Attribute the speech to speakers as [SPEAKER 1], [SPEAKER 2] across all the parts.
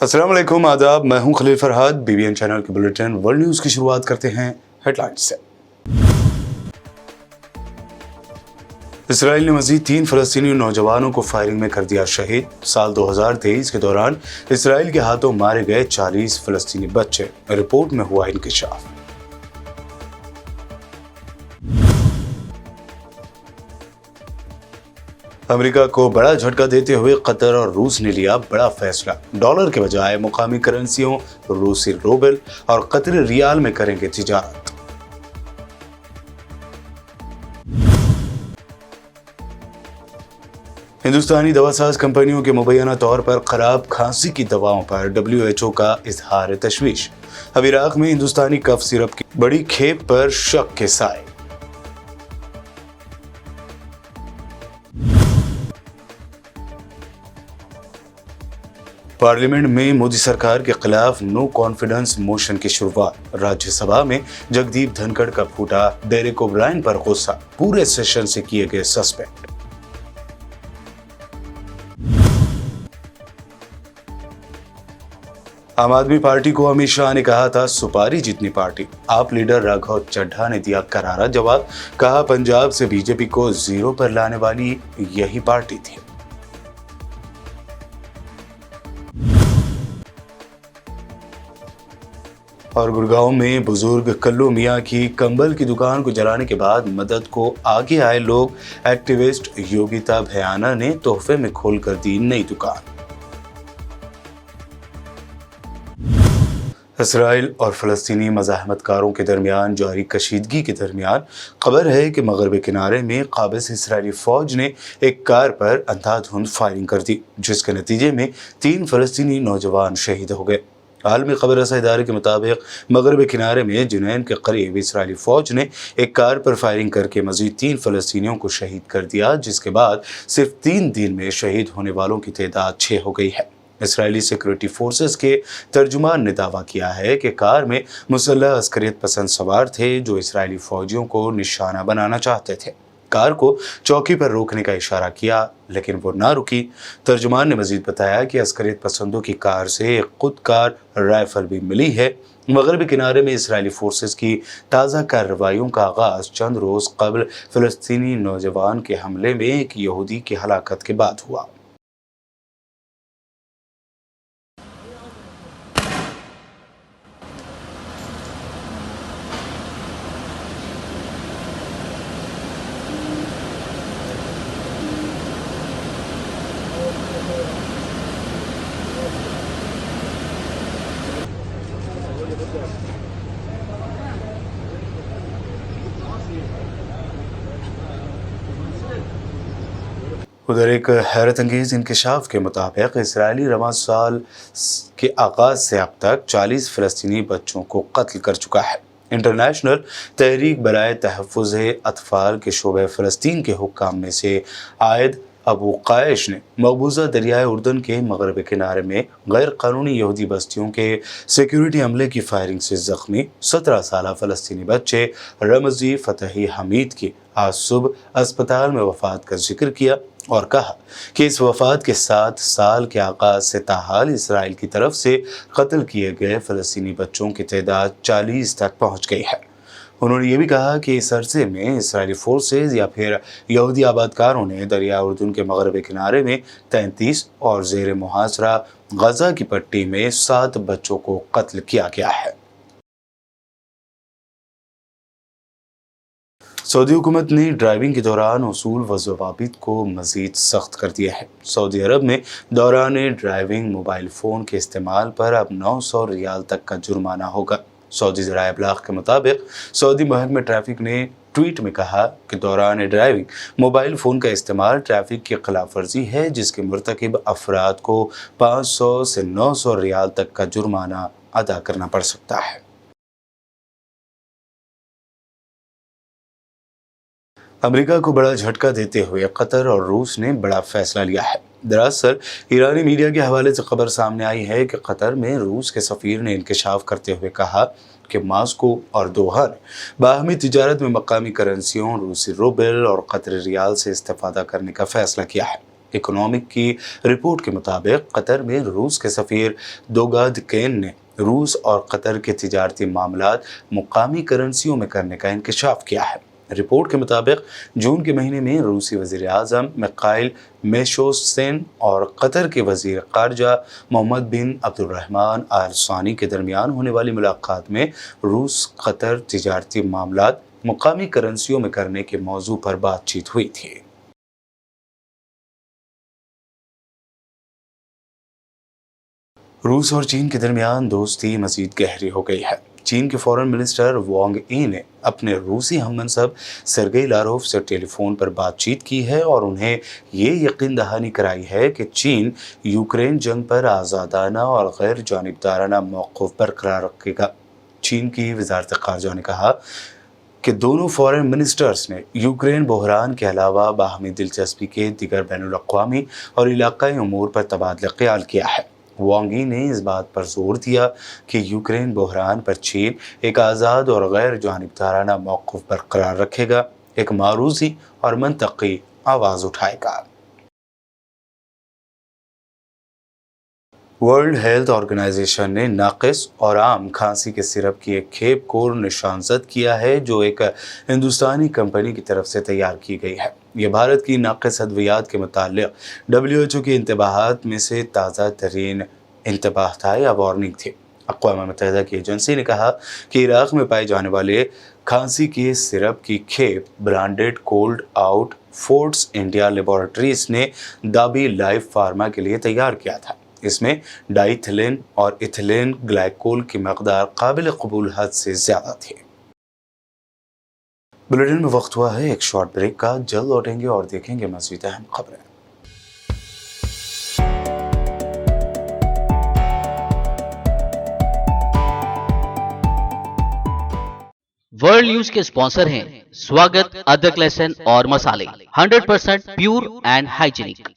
[SPEAKER 1] अस्सलाम वालेकुम, आदाब। मैं हूं खलील फरहाद। बीबीएन चैनल के बुलेटिन वर्ल्ड न्यूज़ की शुरुआत करते हैं हेडलाइंस से। इसराइल ने मज़ीद 3 फ़लस्तीनी नौजवानों को फायरिंग में कर दिया शहीद। साल 2023 के दौरान इसराइल के हाथों मारे गए 40 फ़लस्तीनी बच्चे, रिपोर्ट में हुआ इंकशाफ। अमेरिका को बड़ा झटका देते हुए कतर और रूस ने लिया बड़ा फैसला। डॉलर के बजाय मुकामी करेंसियों रूसी रूबल और कतरी रियाल में करेंगे तिजारत। हिंदुस्तानी दवासाज कंपनियों के मुबैना तौर पर खराब खांसी की दवाओं पर WHO का इजहार तशवीश। अब इराक में हिंदुस्तानी कफ सिरप की बड़ी खेप पर शक के साए। पार्लियामेंट में मोदी सरकार के खिलाफ नो कॉन्फिडेंस मोशन की शुरुआत। राज्यसभा में जगदीप धनखड़ का फूटा डेरेक ओब्रायन पर गुस्सा, पूरे सेशन से किए गए सस्पेंड। आम आदमी पार्टी को अमित शाह ने कहा था सुपारी जितनी पार्टी। आप लीडर राघव चड्ढा ने दिया करारा जवाब, कहा पंजाब से बीजेपी को जीरो पर लाने वाली यही पार्टी थी। और गुड़गांव में बुजुर्ग कल्लू मियां की कंबल की दुकान को जलाने के बाद मदद को आगे आए लोग। एक्टिविस्ट योगिता भयाना ने तोहफे में खोलकर दी नई दुकान। इसराइल और फ़लस्तीनी मज़ाहमतकारों के दरमियान जारी कशीदगी के दरमियान खबर है कि मगरबी किनारे में काबिज़ इसराइली फ़ौज ने एक कार पर अंधाधुंध फायरिंग कर दी, जिसके नतीजे में 3 फ़लस्तीनी नौजवान शहीद हो गए। आलमी खबर रसा इदारे के मुताबिक मगरबी किनारे में जुनैन के करीब इसराइली फ़ौज ने एक कार पर फायरिंग करके मज़ीद 3 फ़लस्तीनियों को शहीद कर दिया, जिसके बाद सिर्फ 3 दिन में शहीद होने वालों की तादाद 6 हो गई है। इसराइली सिक्योरिटी फोर्सेस के तर्जुमान ने दावा किया है कि कार में मुसल्लह अस्करियत पसंद सवार थे जो इसराइली फौजियों को निशाना बनाना चाहते थे। कार को चौकी पर रोकने का इशारा किया, लेकिन वो ना रुकी। तर्जुमान ने मजीद बताया कि अस्करियत पसंदों की कार से एक खुदकार राइफल भी मिली है। मगरबी किनारे में इसराइली फोर्सेस की ताज़ा कार्रवाइयों का आगाज़ चंद रोज़ कबल फ़लस्तीनी नौजवान के हमले में एक यहूदी की हलाकत के बाद हुआ। उधर एक हैरत अंगेज इंकशाफ के मुताबिक इसराइली रवां साल के आगाज से अब तक 40 फ़लस्तीनी बच्चों को कत्ल कर चुका है। इंटरनेशनल तहरीक बराए तहफ़्फ़ुज़ अतफ़ाल के शोबे फ़लस्तीन के हुक्काम में से आयद अबू क़ाइश ने मकबूजा दरियाए उर्दन के मगरबी किनारे में गैर कानूनी यहूदी बस्तियों के सिक्योरिटी अमले की फायरिंग से ज़ख्मी 17 साला फ़लस्तीनी बच्चे रमज़ी फ़तही हमीद की आज सुबह अस्पताल में वफ़ात का जिक्र किया और कहा कि इस वफ़ात के 7 साल के आगाज़ से ताहाल इसराइल की तरफ से कत्ल किए गए फ़लस्तीनी बच्चों की तादाद 40 तक पहुँच गई है। उन्होंने ये भी कहा कि इस अरसे में इसराइली फोर्सेज या फिर यहूदी आबादकारों ने दरिया उर्दन के मगरबी किनारे में 33 और ज़ेर मुहासरा गजा की पट्टी में 7 बच्चों को कत्ल किया गया है। सऊदी हुकूमत ने ड्राइविंग के दौरान उसूल व ज़वाबित को मज़ीद सख्त कर दिया है। सऊदी अरब में दौरान ड्राइविंग मोबाइल फ़ोन के इस्तेमाल पर अब 900 रियाल तक का जुर्माना होगा। सऊदी ज़राए इब्लाग के मुताबिक सऊदी महकमे ट्रैफिक ने ट्वीट में कहा कि दौरान ड्राइविंग मोबाइल फ़ोन का इस्तेमाल ट्रैफिक की खिलाफ वर्जी है, जिसके मुर्तकिब अफराद को 500 से 900 रियाल तक का जुर्माना अदा करना पड़ सकता है। अमेरिका को बड़ा झटका देते हुए कतर और रूस ने बड़ा फैसला लिया है। दरअसल ईरानी मीडिया के हवाले से खबर सामने आई है कि कतर में रूस के सफीर ने इंकशाफ करते हुए कहा कि मास्को और दोहा ने बाहमी तिजारत में मकामी करेंसियों रूसी रूबल और कतरी रियाल से इस्तेफादा करने का फैसला किया है। इकोनॉमिक की रिपोर्ट के मुताबिक कतर में रूस के सफीर दोगाद केन ने रूस और कतर के तिजारती मामलात मुकामी करेंसियों में करने का इंकशाफ किया है। रिपोर्ट के मुताबिक जून के महीने में रूसी वज़ीर आज़म मिखाइल मिशोस्तिन और कतर के वज़ीर ख़ारजा मोहम्मद बिन अब्दुर्रहमान आल सानी के दरमियान होने वाली मुलाकात में रूस कतर तिजारती मामलात मुकामी करेंसियों में करने के मौजू पर बातचीत हुई थी। रूस और चीन के दरमियान दोस्ती मजीद गहरी हो गई है। चीन के फॉरेन मिनिस्टर वांग यी ने अपने रूसी हममनसब सर्गेई लारोव से टेलीफोन पर बातचीत की है और उन्हें ये यकीन दहानी कराई है कि चीन यूक्रेन जंग पर आज़ादाना और गैर जानिबदाराना मौक़िफ़ बरकरार रखेगा। चीन की वज़ारत ख़ारजा ने कहा कि दोनों फॉरेन मिनिस्टर्स ने यूक्रेन बहरान के अलावा बाहमी दिलचस्पी के दीगर बैनुल-अक़वामी और इलाक़ाई उमूर पर तबादला ख़याल किया है। वांग यी ने इस बात पर जोर दिया कि यूक्रेन बहरान पर चीन एक आज़ाद और गैर जानिबदाराना मौक़िफ़ बरकरार रखेगा, एक मारूज़ी और मंतक़ी आवाज़ उठाएगा। वर्ल्ड हेल्थ ऑर्गेनाइजेशन ने नाक़िस और आम खांसी के सिरप की एक खेप को निशानज़द किया है जो एक हिंदुस्तानी कंपनी की तरफ से तैयार की गई है। यह भारत की नाक़िस अद्वियात के मुताल्लिक़ WHO के इंतबाहात में से ताज़ा तरीन इंतबाह था या वार्निंग थी। अक़वाम मुत्तहिदा की एजेंसी ने कहा कि इराक़ में पाए जाने वाले खांसी के सिरप की खेप branded Cold Out Fourts India Laboratories ने दाबी लाइफ फार्मा के लिए तैयार किया था। इसमें डाइथिलिन और इथिलीन ग्लाइकोल की मकदार काबिल कबूल हद से ज़्यादा थी। बुलेटिन में वक्त हुआ है एक शॉर्ट ब्रेक का। जल्द लौटेंगे और देखेंगे मज़ीद अहम खबरें।
[SPEAKER 2] वर्ल्ड न्यूज के स्पॉन्सर हैं स्वागत, अदरक, लहसुन और मसाले 100% प्योर एंड हाइजीनिक।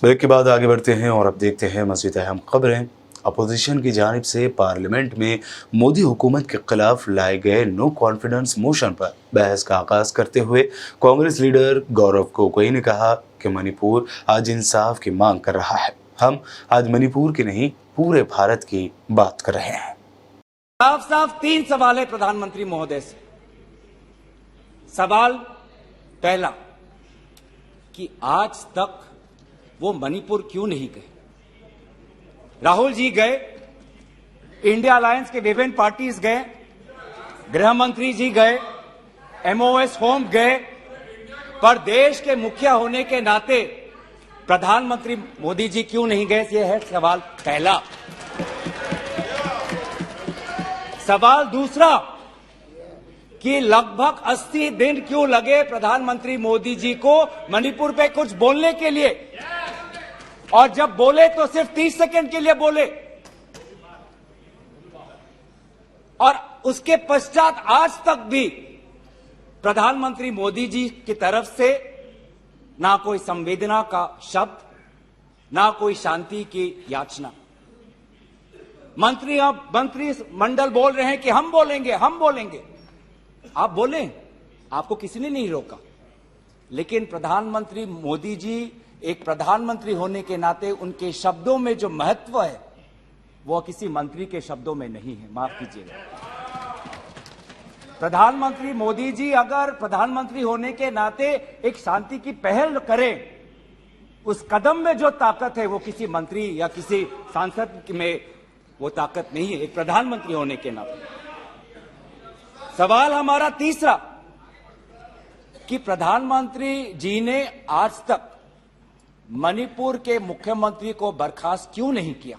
[SPEAKER 1] ब्रेक के बाद आगे बढ़ते हैं और अब देखते हैं मज़ीद अहम खबरें। अपोजिशन की जानिब से पार्लियामेंट में मोदी हुकूमत के खिलाफ लाए गए नो कॉन्फिडेंस मोशन पर बहस का आगाज़ करते हुए कांग्रेस लीडर गौरव गोगोई ने कहा कि मणिपुर आज इंसाफ की मांग कर रहा है। हम आज मणिपुर की नहीं पूरे भारत की बात कर रहे हैं।
[SPEAKER 3] साफ साफ 3 सवाल है प्रधानमंत्री महोदय से। सवाल पहला कि आज तक वो मणिपुर क्यों नहीं गए? राहुल जी गए, इंडिया अलायंस के विभिन्न पार्टीज गए, गृह मंत्री जी गए, MOS होम गए, पर देश के मुखिया होने के नाते प्रधानमंत्री मोदी जी क्यों नहीं गए? ये है सवाल पहला। सवाल दूसरा कि लगभग 80 दिन क्यों लगे प्रधानमंत्री मोदी जी को मणिपुर पे कुछ बोलने के लिए, और जब बोले तो सिर्फ 30 सेकंड के लिए बोले, और उसके पश्चात आज तक भी प्रधानमंत्री मोदी जी की तरफ से ना कोई संवेदना का शब्द, ना कोई शांति की याचना। मंत्री मंडल बोल रहे हैं कि हम बोलेंगे, हम बोलेंगे। आप बोले, आपको किसी ने नहीं रोका, लेकिन प्रधानमंत्री मोदी जी एक प्रधानमंत्री होने के नाते उनके शब्दों में जो महत्व है वो किसी मंत्री के शब्दों में नहीं है। माफ कीजिएगा। प्रधानमंत्री मोदी जी अगर प्रधानमंत्री होने के नाते एक शांति की पहल करें, उस कदम में जो ताकत है वो किसी मंत्री या किसी सांसद में वो ताकत नहीं है, एक प्रधानमंत्री होने के नाते। सवाल हमारा तीसरा कि प्रधानमंत्री जी ने आज तक मणिपुर के मुख्यमंत्री को बर्खास्त क्यों नहीं किया?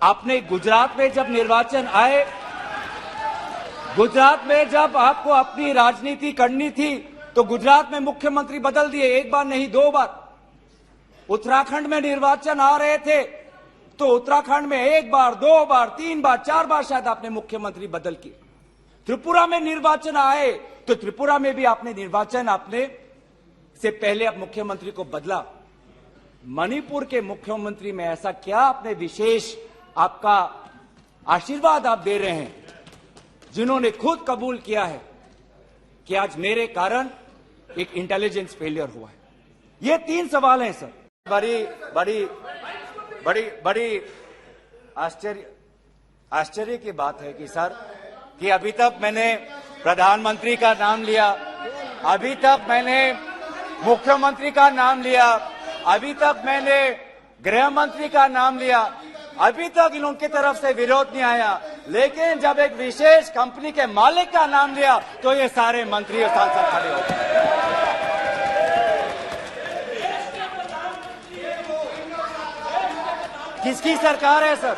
[SPEAKER 3] आपने गुजरात में जब निर्वाचन आए, गुजरात में जब आपको अपनी राजनीति करनी थी तो गुजरात में मुख्यमंत्री बदल दिए, एक बार नहीं 2 बार। उत्तराखंड में निर्वाचन आ रहे थे तो उत्तराखंड में 1 बार, 2 बार, 3 बार, 4 बार शायद आपने मुख्यमंत्री बदल किए। त्रिपुरा में निर्वाचन आए तो त्रिपुरा में भी आपने निर्वाचन आपने से पहले आप मुख्यमंत्री को बदला। मणिपुर के मुख्यमंत्री में ऐसा क्या आपने विशेष आपका आशीर्वाद आप दे रहे हैं, जिन्होंने खुद कबूल किया है कि आज मेरे कारण एक इंटेलिजेंस फेलियर हुआ है। ये 3 सवाल हैं सर। बड़ी बड़ी बड़ी बड़ी आश्चर्य की बात है कि सर कि अभी तक मैंने प्रधानमंत्री का नाम लिया, अभी तक मैंने मुख्यमंत्री का नाम लिया, अभी तक मैंने गृह मंत्री का नाम लिया, अभी तक इन उनकी तरफ से विरोध नहीं आया, लेकिन जब एक विशेष कंपनी के मालिक का नाम लिया तो ये सारे मंत्री और सांसद खड़े हो गए। किसकी सरकार है सर?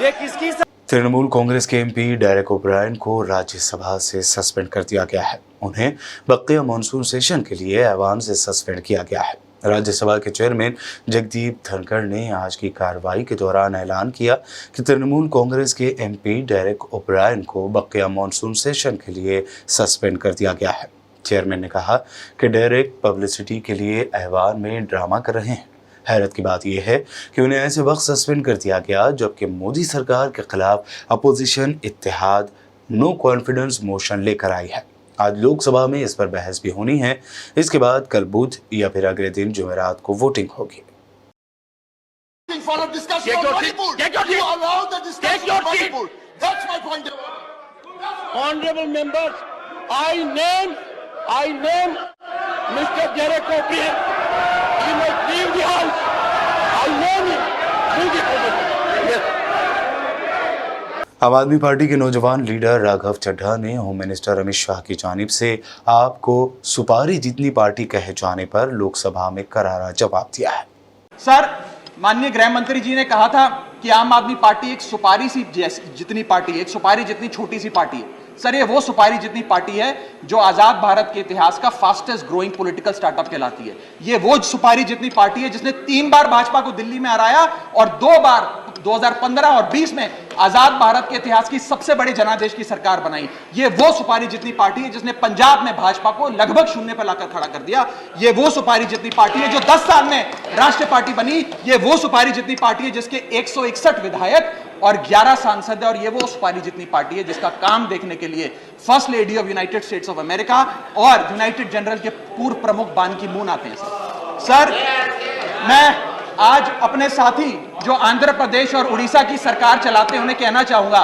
[SPEAKER 3] ये किसकी
[SPEAKER 1] तृणमूल कांग्रेस के एमपी डेरेक ओब्रायन को राज्यसभा से सस्पेंड कर दिया गया है। उन्हें बक़िया मॉनसून सेशन के लिए ऐवान से सस्पेंड किया गया है। राज्यसभा के चेयरमैन जगदीप धनखड़ ने आज की कार्रवाई के दौरान ऐलान किया कि तृणमूल कांग्रेस के एमपी डेरेक ओब्रायन को बक़िया मॉनसून सेशन के लिए सस्पेंड कर दिया गया है। चेयरमैन ने कहा कि डेरेक पब्लिसिटी के लिए ऐवान में ड्रामा कर रहे हैं। हैरत की बात यह है कि उन्हें ऐसे वक्त सस्पेंड कर दिया गया जबकि मोदी सरकार के खिलाफ अपोजिशन इत्तेहाद नो कॉन्फिडेंस मोशन लेकर आई है। आज लोकसभा में इस पर बहस भी होनी है। इसके बाद कल बुध या फिर अगले दिन जुमेरात को वोटिंग होगी। आम आदमी पार्टी के नौजवान लीडर राघव चड्ढा ने होम मिनिस्टर अमित शाह की जानिब से आपको सुपारी जितनी पार्टी कहे जाने पर लोकसभा में करारा जवाब दिया है।
[SPEAKER 4] सर, माननीय गृह मंत्री जी ने कहा था कि आम आदमी पार्टी एक सुपारी सी जितनी पार्टी है, एक सुपारी जितनी छोटी सी पार्टी है। सर, ये वो सुपारी जितनी पार्टी है जो आजाद भारत के इतिहास का फास्टेस्ट ग्रोइंग पॉलिटिकल स्टार्टअप कहलाती है। ये वो सुपारी जितनी पार्टी है जिसने 3 बार भाजपा को दिल्ली में हराया और 2 बार 2015 और 20 में आजाद भारत के इतिहास की सबसे बड़ी जनादेश की सरकार बनाई। ये वो सुपारी जितनी पार्टी है जिसने पंजाब में भाजपा को लगभग शून्य पर लाकर खड़ा कर दिया। ये वो सुपारी जितनी पार्टी है जो 10 साल में राष्ट्रीय पार्टी बनी। ये वो सुपारी जितनी पार्टी है जिसके 161 विधायक और 11 सांसद है। और ये वो सुपारी जितनी पार्टी है जिसका काम देखने के लिए first lady of United states of America और यूनाइटेड जनरल के पूर्व प्रमुख बान की मून आते हैं। सर, मैं आज अपने साथी जो आंध्र प्रदेश और उड़ीसा की सरकार चलाते हैं उन्हें कहना चाहूंगा,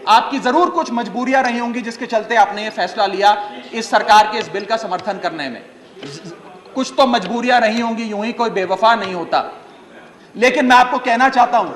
[SPEAKER 4] आपकी जरूर कुछ मजबूरियां रही होंगी जिसके चलते आपने ये फैसला लिया इस सरकार के इस बिल का समर्थन करने में। कुछ तो मजबूरियां रही होंगी, यूं ही कोई बेवफा नहीं होता। लेकिन मैं आपको कहना चाहता हूं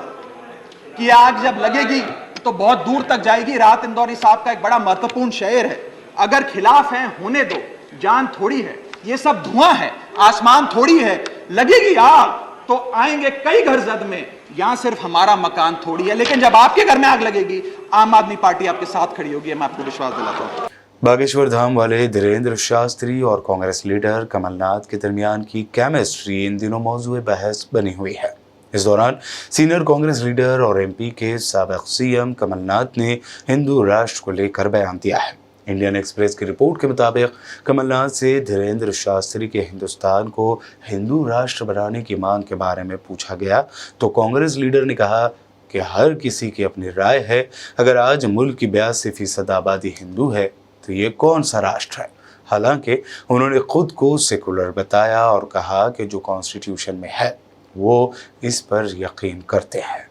[SPEAKER 4] कि आग जब लगेगी तो बहुत दूर तक जाएगी। राहत इंदौरी साहब का एक बड़ा महत्वपूर्ण शेर है, अगर खिलाफ है होने दो, जान थोड़ी है, ये सब धुआं है, आसमान थोड़ी है, लगेगी आग तो आएंगे कई घर जद में, यहां सिर्फ हमारा मकान थोड़ी है। लेकिन जब आपके घर में आग लगेगी, आम आदमी पार्टी आपके साथ खड़ी होगी, मैं आपको विश्वास दिलाता हूं।
[SPEAKER 1] बागेश्वर धाम वाले धीरेन्द्र शास्त्री और कांग्रेस लीडर कमलनाथ के दरमियान की केमिस्ट्री इन दिनों मौजूद बहस बनी हुई है। इस दौरान सीनियर कांग्रेस लीडर और एमपी के साबिक सीएम कमलनाथ ने हिंदू राष्ट्र को लेकर बयान दिया है। इंडियन एक्सप्रेस की रिपोर्ट के मुताबिक कमलनाथ से धीरेन्द्र शास्त्री के हिंदुस्तान को हिंदू राष्ट्र बनाने की मांग के बारे में पूछा गया तो कांग्रेस लीडर ने कहा कि हर किसी की अपनी राय है। अगर आज मुल्क की 82% आबादी हिंदू है तो ये कौन सा राष्ट्र है। हालांकि उन्होंने खुद को सेकुलर बताया और कहा कि जो कॉन्स्टिट्यूशन में है वो इस पर यकीन करते हैं।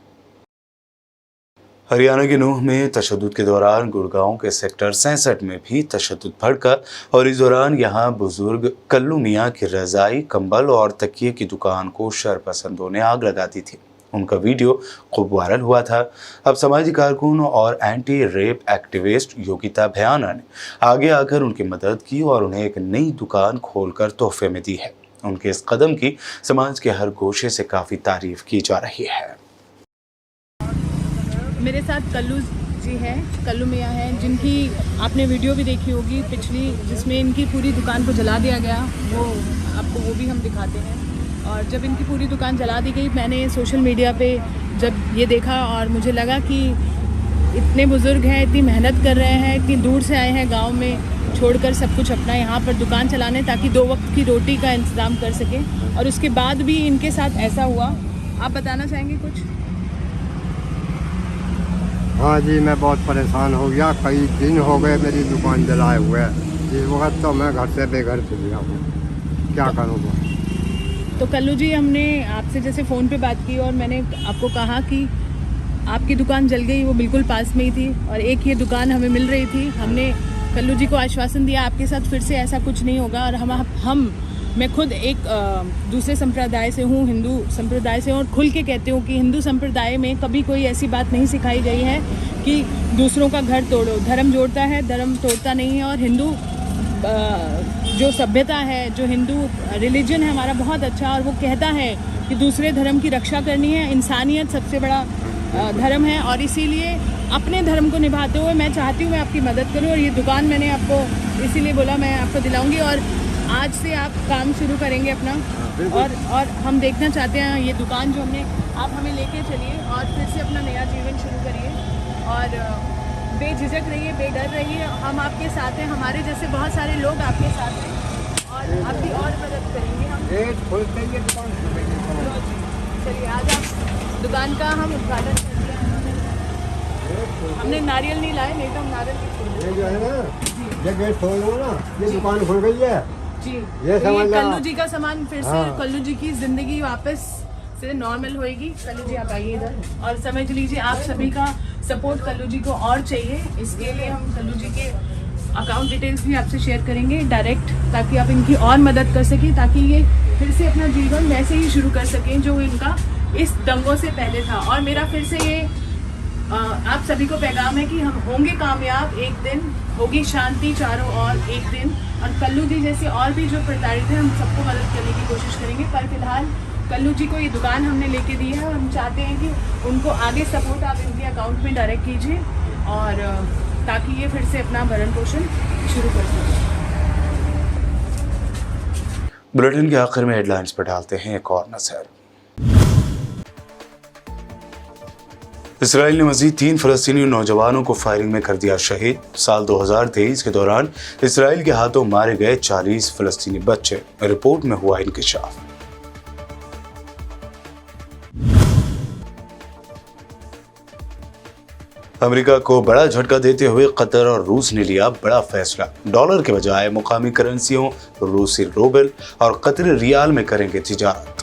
[SPEAKER 1] हरियाणा के नूह में तशद्दुद के दौरान गुड़गांव के सेक्टर 67 में भी तशद्दुद भड़का और इस दौरान यहां बुजुर्ग कल्लू मियाँ की रजाई, कंबल और तकिए की दुकान को शरपसंदों ने आग लगा दी थी। उनका वीडियो खूब वायरल हुआ था। अब समाजी कारकुन और एंटी रेप एक्टिविस्ट योगिता भयाना ने आगे आकर उनकी मदद की और उन्हें एक नई दुकान खोलकर तोहफे में दी है। उनके इस कदम की समाज के हर गोशे से काफ़ी तारीफ की जा रही है।
[SPEAKER 5] मेरे साथ कल्लू जी जी हैं, कल्लू मियाँ हैं, जिनकी आपने वीडियो भी देखी होगी पिछली, जिसमें इनकी पूरी दुकान को जला दिया गया। वो आपको वो भी हम दिखाते हैं। और जब इनकी पूरी दुकान जला दी गई, मैंने सोशल मीडिया पे जब ये देखा और मुझे लगा कि इतने बुज़ुर्ग हैं, इतनी मेहनत कर रहे हैं, इतनी दूर से आए हैं गाँव में छोड़कर सब कुछ अपना यहाँ पर दुकान चलाने, ताकि 2 वक्त की रोटी का इंतज़ाम कर सकें। और उसके बाद भी इनके साथ ऐसा हुआ। आप बताना चाहेंगे कुछ?
[SPEAKER 6] हाँ जी, मैं बहुत परेशान हो गया। कई दिन हो गए मेरी दुकान जलाए हुए। इस वक्त तो मैं घर से बेघर से गया हूँ, क्या करूँगा।
[SPEAKER 5] तो कल्लू जी, हमने आपसे जैसे फ़ोन पे बात की और मैंने आपको कहा कि आपकी दुकान जल गई, वो बिल्कुल पास में ही थी और एक ये दुकान हमें मिल रही थी। हमने कल्लू जी को आश्वासन दिया आपके साथ फिर से ऐसा कुछ नहीं होगा। और मैं खुद एक दूसरे संप्रदाय से हूँ, हिंदू संप्रदाय से हूँ, और खुल के कहती हूँ कि हिंदू संप्रदाय में कभी कोई ऐसी बात नहीं सिखाई गई है कि दूसरों का घर तोड़ो। धर्म जोड़ता है, धर्म तोड़ता नहीं है। और हिंदू जो सभ्यता है, जो हिंदू रिलीजन है हमारा, बहुत अच्छा, और वो कहता है कि दूसरे धर्म की रक्षा करनी है। इंसानियत सबसे बड़ा धर्म है और इसीलिए अपने धर्म को निभाते हुए मैं चाहती हूँ मैं आपकी मदद करूँ। और ये दुकान मैंने आपको इसीलिए बोला मैं आपको दिलाऊंगी। और आज से आप काम शुरू करेंगे अपना, और हम देखना चाहते हैं ये दुकान जो आप हमें लेके चलिए और फिर से अपना नया जीवन शुरू करिए। और बेझिझक रहिए, बेडर रहिए, हम आपके साथ हैं। हमारे जैसे बहुत सारे लोग आपके साथ हैं और आपकी और मदद करेंगे हम। चलिए, आज आप दुकान का हम उद्घाटन कर दिया। हमने नारियल नहीं लाए, नहीं तो हम नारियल नहीं छोड़
[SPEAKER 6] ये जो है ना, ये गेट खोल दो ना, ये दुकान खुल गई है
[SPEAKER 5] जी।
[SPEAKER 6] ये समझ लो।
[SPEAKER 5] कल्लू जी का सामान फिर से,
[SPEAKER 6] हाँ।
[SPEAKER 5] कल्लू जी की जिंदगी वापस से नॉर्मल होएगी। कल्लू जी आप आइए इधर और समझ लीजिए आप सभी का सपोर्ट कल्लू जी को और चाहिए। इसके लिए हम कल्लू जी के अकाउंट डिटेल्स भी आपसे शेयर करेंगे डायरेक्ट, ताकि आप इनकी और मदद कर सकें, ताकि ये फिर से अपना जीवन वैसे ही शुरू कर सकें जो इनका इस दंगों से पहले था। और मेरा फिर से ये आप सभी को पैगाम है कि हम होंगे कामयाब, एक दिन होगी शांति चारों ओर एक दिन। और कल्लू जी जैसे और भी जो प्रताड़ित हैं, हम सबको मदद करने की कोशिश करेंगे। पर फिलहाल कल्लू जी को ये दुकान हमने लेके दी है और हम चाहते हैं कि उनको आगे सपोर्ट आप इनके अकाउंट में डायरेक्ट कीजिए, और ताकि ये फिर से अपना भरण पोषण शुरू कर सकें।
[SPEAKER 1] बुलेटिन के आखिर में हेडलाइंस पर डालते हैं एक और नजर। इसराइल ने मजीद 3 फलस्तीनी नौजवानों को फायरिंग में कर दिया शहीद। साल 2023 के दौरान इसराइल के हाथों मारे गए 40 फलस्तीनी बच्चे, रिपोर्ट में हुआ इंकशाफ। अमेरिका को बड़ा झटका देते हुए कतर और रूस ने लिया बड़ा फैसला। डॉलर के बजाय मुकामी करेंसियों रूसी रूबल और कतरी रियाल में करेंगे तिजारत।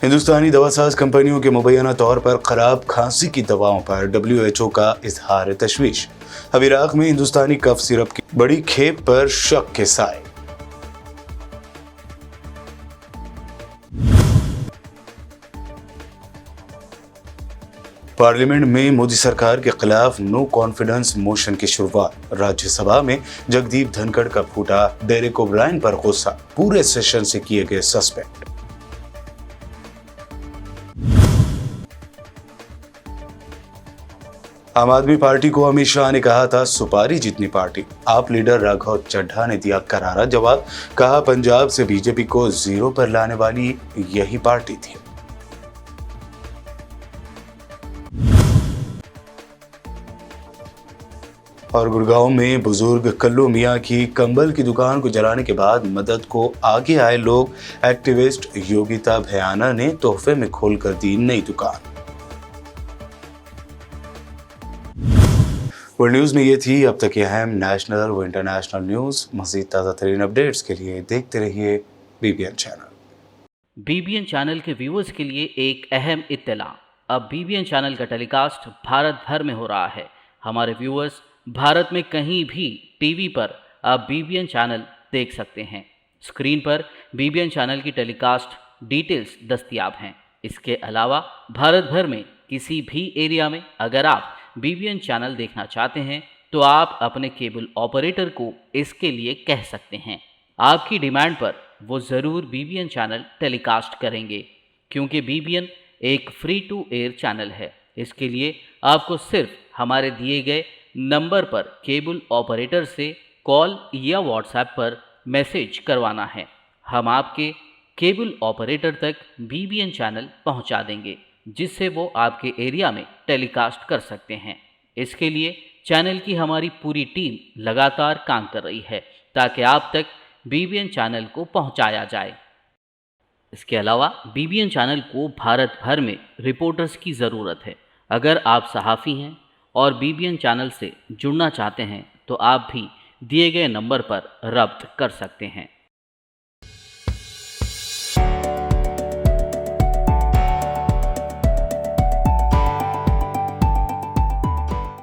[SPEAKER 1] हिंदुस्तानी दवासाज कंपनियों के मुबैना तौर पर खराब खांसी की दवाओं पर WHO का इजहार तशवीश। अब इराक में हिंदुस्तानी कफ सिरप की बड़ी खेप पर शक के साए। पार्लियामेंट में मोदी सरकार के खिलाफ नो कॉन्फिडेंस मोशन की शुरुआत। राज्यसभा में जगदीप धनखड़ का फूटा डेरेक ओब्रायन पर गुस्सा, पूरे सेशन से किए गए सस्पेंड। आम आदमी पार्टी को अमित शाह ने कहा था सुपारी जितनी पार्टी। आप लीडर राघव चड्ढा ने दिया करारा जवाब, कहा पंजाब से बीजेपी को 0 पर लाने वाली यही पार्टी थी। और गुड़गांव में बुजुर्ग कल्लू मियां की कंबल की दुकान को जलाने के बाद मदद को आगे आए लोग। एक्टिविस्ट योगिता भयाना ने तोहफे में खोलकर दी नई दुकान। वर्ल्ड न्यूज में ये थी अब तक की अहम नेशनल व इंटरनेशनल न्यूज। मज़ीद ताज़ा तरीन अपडेट्स के लिए देखते रहिए BBN चैनल।
[SPEAKER 2] BBN चैनल के व्यूअर्स के लिए एक अहम इत्तला। अब BBN चैनल का टेलीकास्ट भारत भर में हो रहा है। हमारे व्यूअर्स भारत में कहीं भी टीवी पर आप BBN चैनल देख सकते हैं। स्क्रीन पर BBN चैनल की टेलीकास्ट डिटेल्स दस्तयाब हैं। इसके अलावा भारत भर में किसी भी एरिया में अगर आप BBN चैनल देखना चाहते हैं तो आप अपने केबल ऑपरेटर को इसके लिए कह सकते हैं। आपकी डिमांड पर वो ज़रूर BBN चैनल टेलीकास्ट करेंगे। क्योंकि BBN एक फ्री टू एयर चैनल है। इसके लिए आपको सिर्फ हमारे दिए गए नंबर पर केबल ऑपरेटर से कॉल या व्हाट्सएप पर मैसेज करवाना है। हम आपके केबल ऑपरेटर तक BBN चैनल पहुंचा देंगे, जिससे वो आपके एरिया में टेलीकास्ट कर सकते हैं। इसके लिए चैनल की हमारी पूरी टीम लगातार काम कर रही है ताकि आप तक BBN चैनल को पहुंचाया जाए। इसके अलावा BBN चैनल को भारत भर में रिपोर्टर्स की ज़रूरत है। अगर आप सहाफ़ी हैं और BBN चैनल से जुड़ना चाहते हैं तो आप भी दिए गए नंबर पर रब्त कर सकते हैं।